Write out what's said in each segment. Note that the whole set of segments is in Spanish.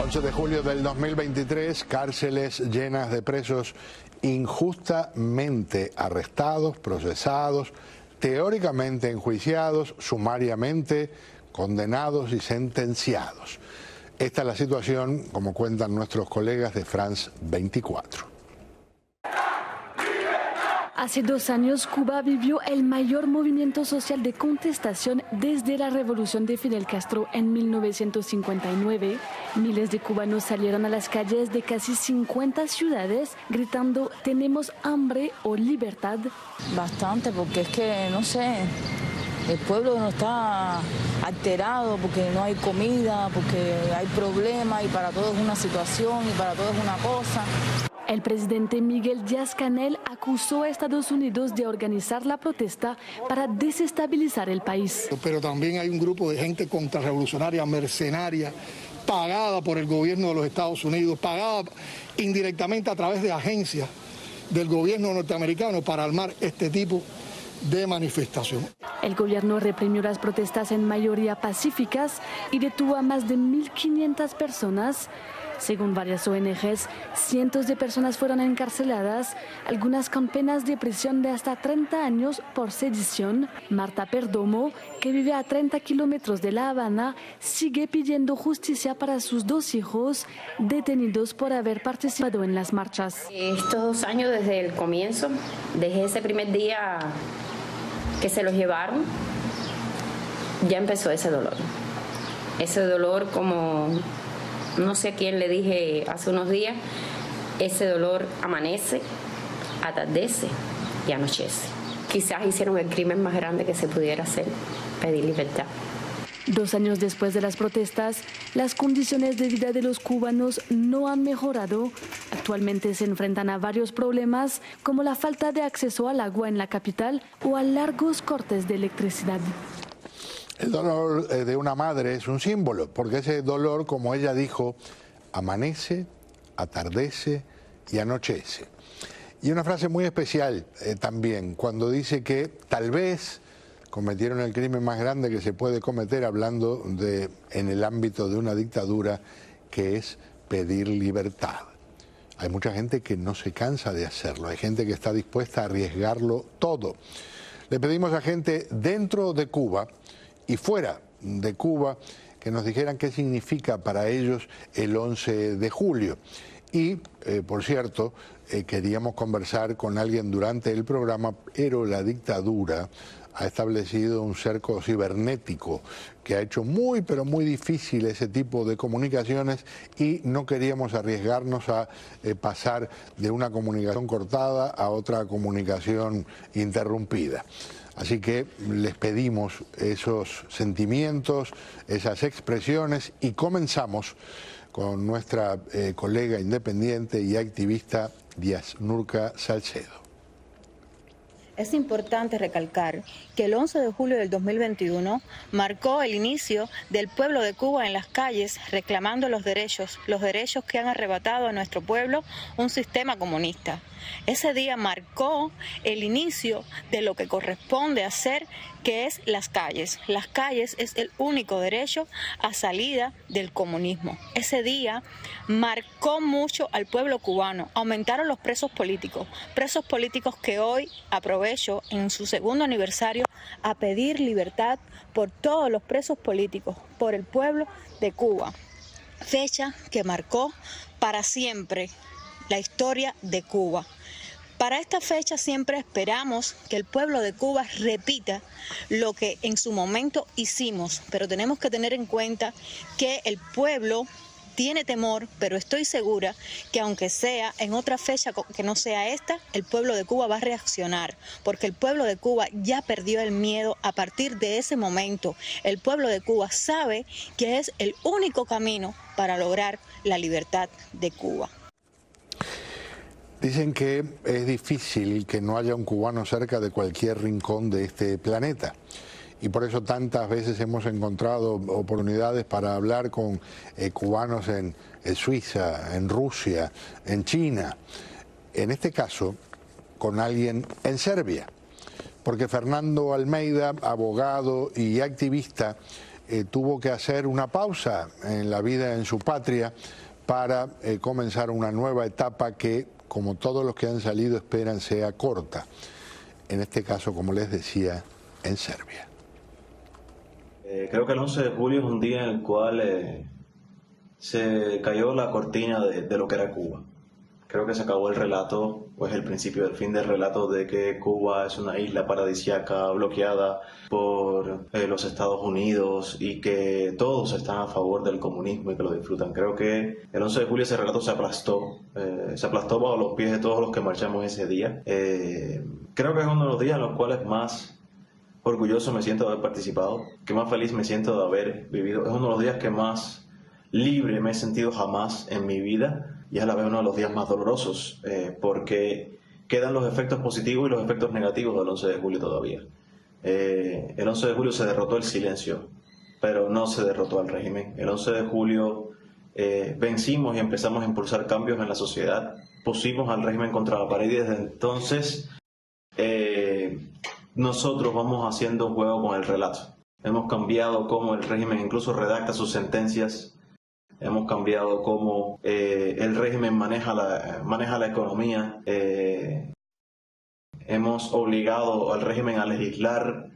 11 de julio del 2023, cárceles llenas de presos injustamente arrestados, procesados, teóricamente enjuiciados, sumariamente condenados y sentenciados. Esta es la situación, como cuentan nuestros colegas de France 24. Hace 2 años, Cuba vivió el mayor movimiento social de contestación desde la revolución de Fidel Castro en 1959. Miles de cubanos salieron a las calles de casi 50 ciudades gritando «tenemos hambre o libertad». Bastante, porque es que, no sé, el pueblo no está alterado porque no hay comida, porque hay problemas y para todos es una situación y para todos es una cosa. El presidente Miguel Díaz-Canel acusó a Estados Unidos de organizar la protesta para desestabilizar el país. Pero también hay un grupo de gente contrarrevolucionaria, mercenaria, pagada por el gobierno de los Estados Unidos, pagada indirectamente a través de agencias del gobierno norteamericano para armar este tipo de manifestación. El gobierno reprimió las protestas en mayoría pacíficas y detuvo a más de 1.500 personas. Según varias ONGs, cientos de personas fueron encarceladas, algunas con penas de prisión de hasta 30 años por sedición. Marta Perdomo, que vive a 30 kilómetros de La Habana, sigue pidiendo justicia para sus 2 hijos detenidos por haber participado en las marchas. Estos 2 años desde el comienzo, desde ese primer día que se los llevaron, ya empezó ese dolor. Ese dolor, como no sé a quién le dije hace unos días, ese dolor amanece, atardece y anochece. Quizás hicieron el crimen más grande que se pudiera hacer, pedir libertad. 2 años después de las protestas, las condiciones de vida de los cubanos no han mejorado. Actualmente se enfrentan a varios problemas, como la falta de acceso al agua en la capital o a largos cortes de electricidad. El dolor de una madre es un símbolo, porque ese dolor, como ella dijo, amanece, atardece y anochece. Y una frase muy especial también, cuando dice que tal vez cometieron el crimen más grande que se puede cometer, hablando en el ámbito de una dictadura, que es pedir libertad. Hay mucha gente que no se cansa de hacerlo, hay gente que está dispuesta a arriesgarlo todo. Le pedimos a gente dentro de Cuba y fuera de Cuba que nos dijeran qué significa para ellos el 11 de julio. Y, por cierto, queríamos conversar con alguien durante el programa, pero la dictadura ha establecido un cerco cibernético que ha hecho muy, pero muy difícil ese tipo de comunicaciones y no queríamos arriesgarnos a pasar de una comunicación cortada a otra comunicación interrumpida. Así que les pedimos esos sentimientos, esas expresiones y comenzamos con nuestra colega independiente y activista Díaz-Nurka Salcedo. Es importante recalcar que el 11 de julio del 2021 marcó el inicio del pueblo de Cuba en las calles reclamando los derechos que han arrebatado a nuestro pueblo un sistema comunista. Ese día marcó el inicio de lo que corresponde hacer, que es las calles. Las calles es el único derecho a salida del comunismo. Ese día marcó mucho al pueblo cubano. Aumentaron los presos políticos que hoy aprovecho en su 2º aniversario a pedir libertad por todos los presos políticos, por el pueblo de Cuba. Fecha que marcó para siempre la historia de Cuba. Para esta fecha siempre esperamos que el pueblo de Cuba repita lo que en su momento hicimos, pero tenemos que tener en cuenta que el pueblo tiene temor, pero estoy segura que aunque sea en otra fecha que no sea esta, el pueblo de Cuba va a reaccionar, porque el pueblo de Cuba ya perdió el miedo a partir de ese momento. El pueblo de Cuba sabe que es el único camino para lograr la libertad de Cuba. Dicen que es difícil que no haya un cubano cerca de cualquier rincón de este planeta. Y por eso tantas veces hemos encontrado oportunidades para hablar con cubanos en Suiza, en Rusia, en China. En este caso, con alguien en Serbia. Porque Fernando Almeida, abogado y activista, tuvo que hacer una pausa en la vida en su patria para comenzar una nueva etapa que, como todos los que han salido, esperan sea corta. En este caso, como les decía, en Serbia. Creo que el 11 de julio es un día en el cual se cayó la cortina de lo que era Cuba. Creo que se acabó el relato, o es el principio del fin del relato de que Cuba es una isla paradisíaca bloqueada por los Estados Unidos y que todos están a favor del comunismo y que lo disfrutan. Creo que el 11 de julio ese relato se aplastó bajo los pies de todos los que marchamos ese día. Creo que es uno de los días en los cuales más orgulloso me siento de haber participado, que más feliz me siento de haber vivido. Es uno de los días que más libre me he sentido jamás en mi vida y es a la vez uno de los días más dolorosos porque quedan los efectos positivos y los efectos negativos del 11 de julio todavía. El 11 de julio se derrotó el silencio, pero no se derrotó al régimen. El 11 de julio vencimos y empezamos a impulsar cambios en la sociedad, pusimos al régimen contra la pared y desde entonces nosotros vamos haciendo un juego con el relato. Hemos cambiado cómo el régimen incluso redacta sus sentencias, hemos cambiado cómo el régimen maneja la economía, hemos obligado al régimen a legislar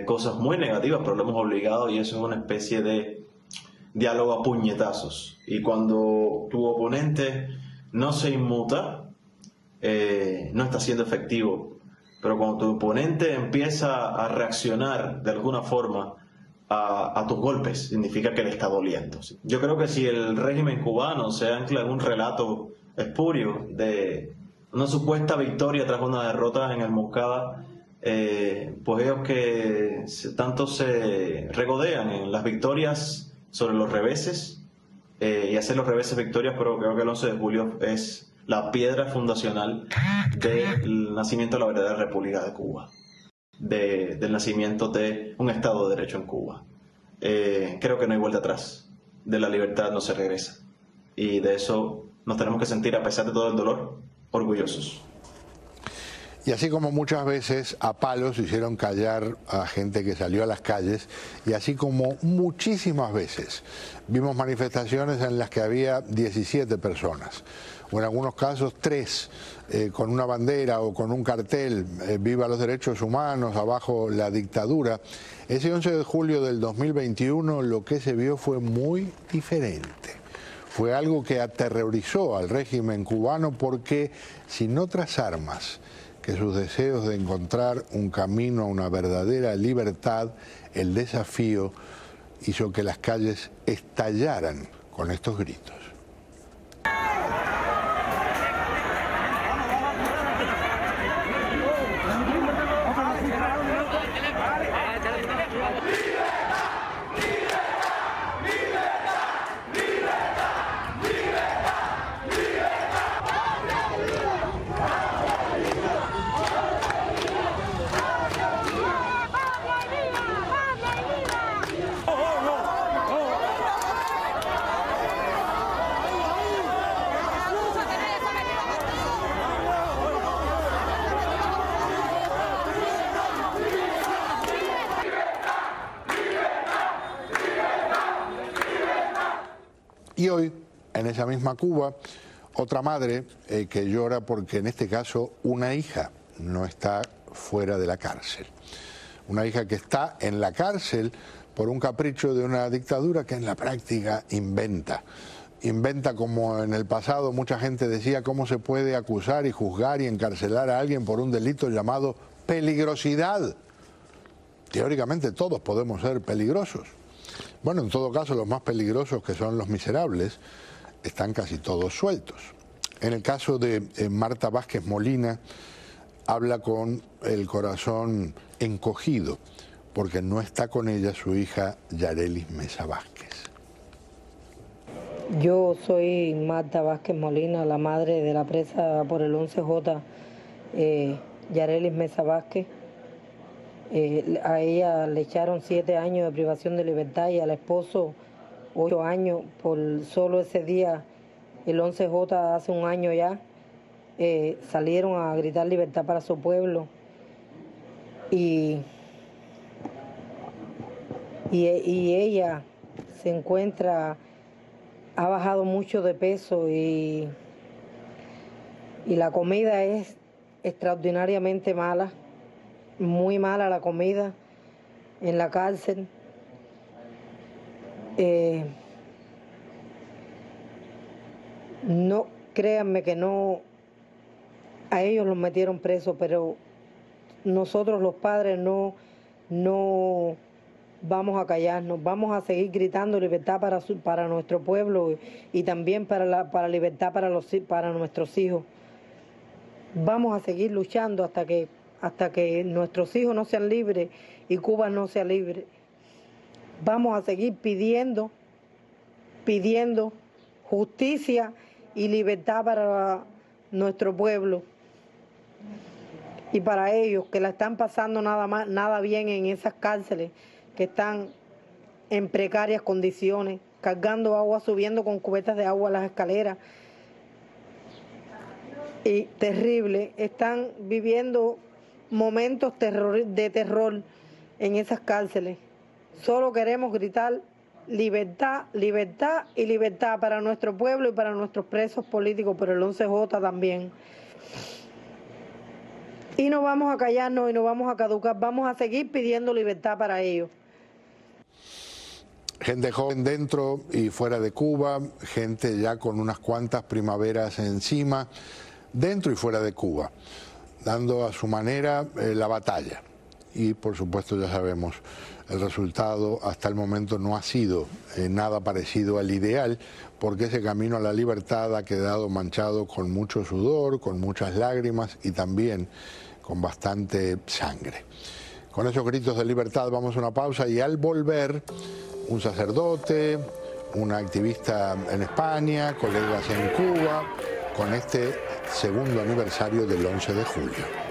cosas muy negativas, pero lo hemos obligado y eso es una especie de diálogo a puñetazos. Y cuando tu oponente no se inmuta, no está siendo efectivo. Pero cuando tu oponente empieza a reaccionar de alguna forma a tus golpes, significa que le está doliendo. Yo creo que si el régimen cubano se ancla en un relato espurio de una supuesta victoria tras una derrota en el Moncada, pues ellos que tanto se regodean en las victorias sobre los reveses y hacer los reveses victorias, pero creo que el 11 de julio es la piedra fundacional del nacimiento de la verdadera República de Cuba, del nacimiento de un Estado de Derecho en Cuba. Creo que no hay vuelta atrás, de la libertad no se regresa y de eso nos tenemos que sentir, a pesar de todo el dolor, orgullosos. Y así como muchas veces a palos hicieron callar a gente que salió a las calles, y así como muchísimas veces vimos manifestaciones en las que había 17 personas, o en algunos casos 3, con una bandera o con un cartel, viva los derechos humanos, abajo la dictadura. Ese 11 de julio del 2021 lo que se vio fue muy diferente. Fue algo que aterrorizó al régimen cubano porque, sin otras armas que sus deseos de encontrar un camino a una verdadera libertad, el desafío hizo que las calles estallaran con estos gritos. Y hoy, en esa misma Cuba, otra madre que llora porque en este caso una hija no está fuera de la cárcel. Una hija que está en la cárcel por un capricho de una dictadura que en la práctica inventa. Inventa, como en el pasado mucha gente decía, cómo se puede acusar y juzgar y encarcelar a alguien por un delito llamado peligrosidad. Teóricamente todos podemos ser peligrosos. Bueno, en todo caso, los más peligrosos, que son los miserables, están casi todos sueltos. En el caso de Marta Vázquez Molina, habla con el corazón encogido, porque no está con ella su hija Yarelis Mesa Vázquez. Yo soy Marta Vázquez Molina, la madre de la presa por el 11J, Yarelis Mesa Vázquez. A ella le echaron 7 años de privación de libertad y al esposo 8 años por solo ese día, el 11J, hace un año ya. Salieron a gritar libertad para su pueblo y y ella se encuentra, ha bajado mucho de peso y la comida es extraordinariamente mala, muy mala la comida en la cárcel. No, créanme que no, a ellos los metieron presos, pero nosotros los padres no vamos a callarnos, vamos a seguir gritando libertad para nuestro pueblo y también para libertad para nuestros hijos. Vamos a seguir luchando hasta que nuestros hijos no sean libres y Cuba no sea libre. Vamos a seguir pidiendo justicia y libertad para nuestro pueblo y para ellos que la están pasando nada bien en esas cárceles, que están en precarias condiciones, cargando agua, subiendo con cubetas de agua a las escaleras. Y terrible, están viviendo momentos de terror en esas cárceles. Solo queremos gritar libertad, libertad y libertad para nuestro pueblo y para nuestros presos políticos, por el 11J también. Y no vamos a callarnos y no vamos a caducar, vamos a seguir pidiendo libertad para ellos. Gente joven dentro y fuera de Cuba, gente ya con unas cuantas primaveras encima, dentro y fuera de Cuba, dando a su manera la batalla. Y por supuesto ya sabemos, el resultado hasta el momento no ha sido nada parecido al ideal, porque ese camino a la libertad ha quedado manchado con mucho sudor, con muchas lágrimas y también con bastante sangre. Con esos gritos de libertad vamos a una pausa y al volver, un sacerdote, una activista en España, colegas en Cuba, con este segundo aniversario del 11 de julio.